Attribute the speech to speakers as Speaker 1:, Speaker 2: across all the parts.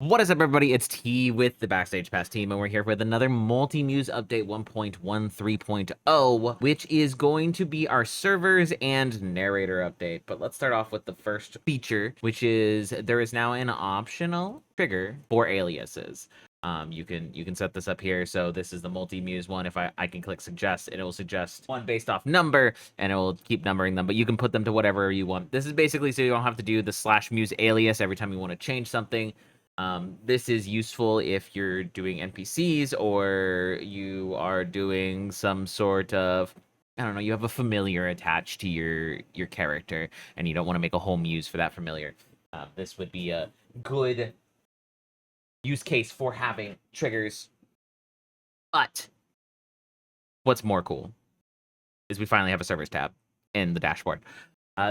Speaker 1: What is up, everybody? It's T with the Backstage Pass team, and we're here with another MultiMuse update 1.13.0, which is going to be our servers and narrator update. But let's start off with the first feature, which is there is now an optional trigger for aliases. You can set this up here. So this is the MultiMuse one. If I can click suggest, and it will suggest one based off number, and it will keep numbering them, but you can put them to whatever you want. This is basically so you don't have to do the /muse alias every time you want to change something. This is useful if you're doing NPCs or you are doing some sort of, I don't know, you have a familiar attached to your character and you don't want to make a whole muse for that familiar. This would be a good use case for having triggers. But what's more cool is we finally have a servers tab in the dashboard.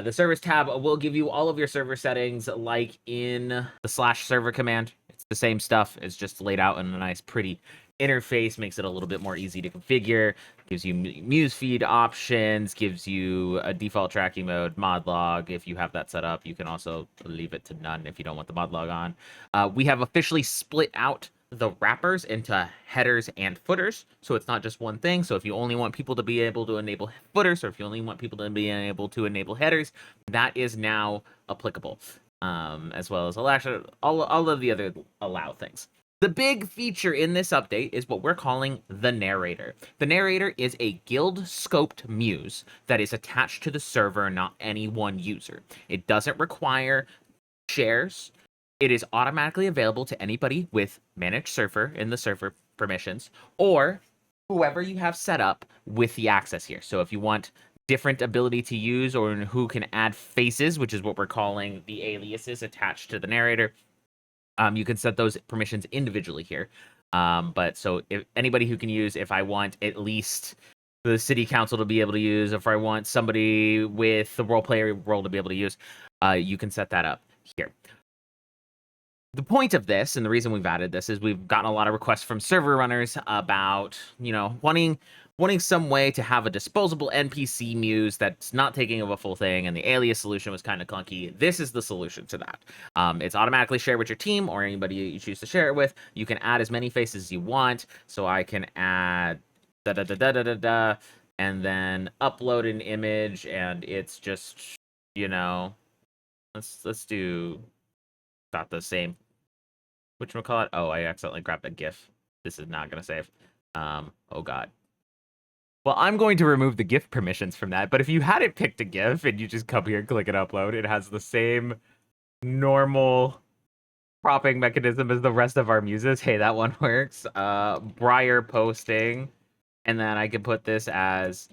Speaker 1: The servers tab will give you all of your server settings like in the /server command. It's the same stuff. It's just laid out in a nice, pretty interface, makes it a little bit more easy to configure, gives you muse feed options, gives you a default tracking mode, mod log. If you have that set up, you can also leave it to none if you don't want the mod log on. We have officially split out the wrappers into headers and footers, so it's not just one thing. So if you only want people to be able to enable footers, or if you only want people to be able to enable headers, that is now applicable, as well as all of the other allow things. The big feature in this update is what we're calling the narrator. The narrator is a guild scoped muse that is attached to the server, not any one user. It doesn't require shares. It is automatically available to anybody with managed server in the server permissions, or whoever you have set up with the access here. So if you want different ability to use, or who can add faces, which is what we're calling the aliases attached to the narrator, you can set those permissions individually here. But so if anybody who can use, if I want at least the city council to be able to use, if I want somebody with the roleplay role to be able to use, you can set that up here. The point of this, and the reason we've added this, is we've gotten a lot of requests from server runners about, wanting some way to have a disposable NPC muse that's not taking over a full thing, and the alias solution was kind of clunky. This is the solution to that. It's automatically shared with your team or anybody you choose to share it with. You can add as many faces as you want, so I can add da-da-da-da-da-da-da, and then upload an image, and it's just, let's do about the same. Whatchamacallit? Oh, I accidentally grabbed a GIF. This is not going to save. Oh, God. Well, I'm going to remove the GIF permissions from that, but if you hadn't picked a GIF and you just come here, click and upload, it has the same normal cropping mechanism as the rest of our muses. Hey, that one works. Briar posting. And then I can put this as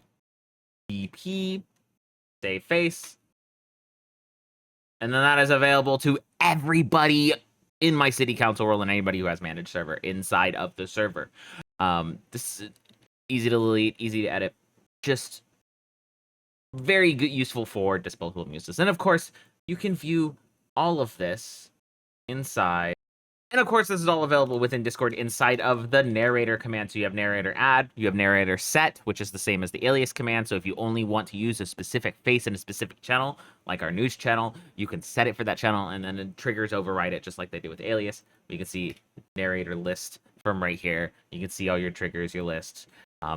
Speaker 1: BP, save face. And then that is available to everybody in my city council role and anybody who has managed server inside of the server. This is easy to delete, easy to edit, just very good, useful for disposable muses. And of course, you can view all of this inside. And of course, this is all available within Discord inside of the narrator command. So you have narrator add, you have narrator set, which is the same as the alias command. So if you only want to use a specific face in a specific channel, like our news channel, you can set it for that channel, and then it triggers override it just like they do with alias. You can see narrator list from right here. You can see all your triggers, your lists.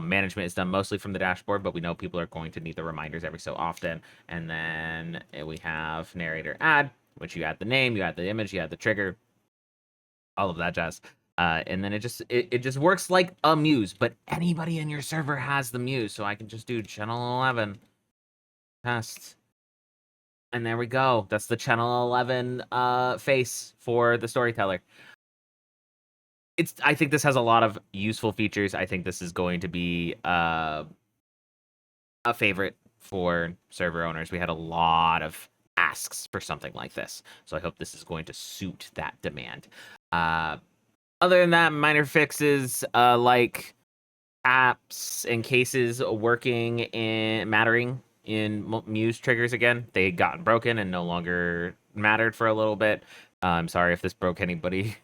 Speaker 1: Management is done mostly from the dashboard, but we know people are going to need the reminders every so often. And then we have narrator add, which you add the name, you add the image, you add the trigger, all of that jazz. And then it just works like a muse, but anybody in your server has the muse, so I can just do channel 11 test. And there we go. That's the channel 11 face for the storyteller. I think this has a lot of useful features. I think this is going to be a favorite for server owners. We had a lot of asks for something like this, so I hope this is going to suit that demand. Other than that, minor fixes like apps and cases mattering in Muse triggers again. They had gotten broken and no longer mattered for a little bit. I'm sorry if this broke anybody.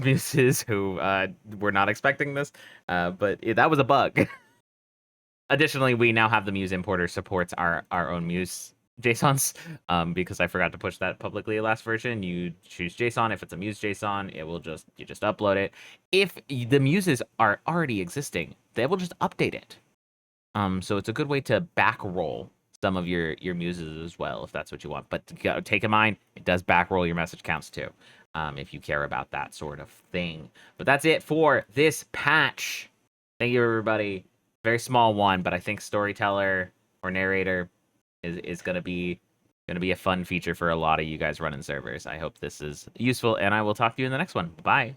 Speaker 1: Muses who were not expecting this, but that was a bug. Additionally, we now have the Muse importer supports our own Muse JSONs, because I forgot to push that publicly last version. You choose JSON. If it's a Muse JSON, you just upload it. If the Muses are already existing, they will just update it. So it's a good way to backroll some of your Muses as well, if that's what you want. But take in mind, it does backroll your message counts too, if you care about that sort of thing. But that's it for this patch. Thank you, everybody. Very small one, but I think storyteller or narrator is gonna be a fun feature for a lot of you guys running servers. I hope this is useful, and I will talk to you in the next one. Bye.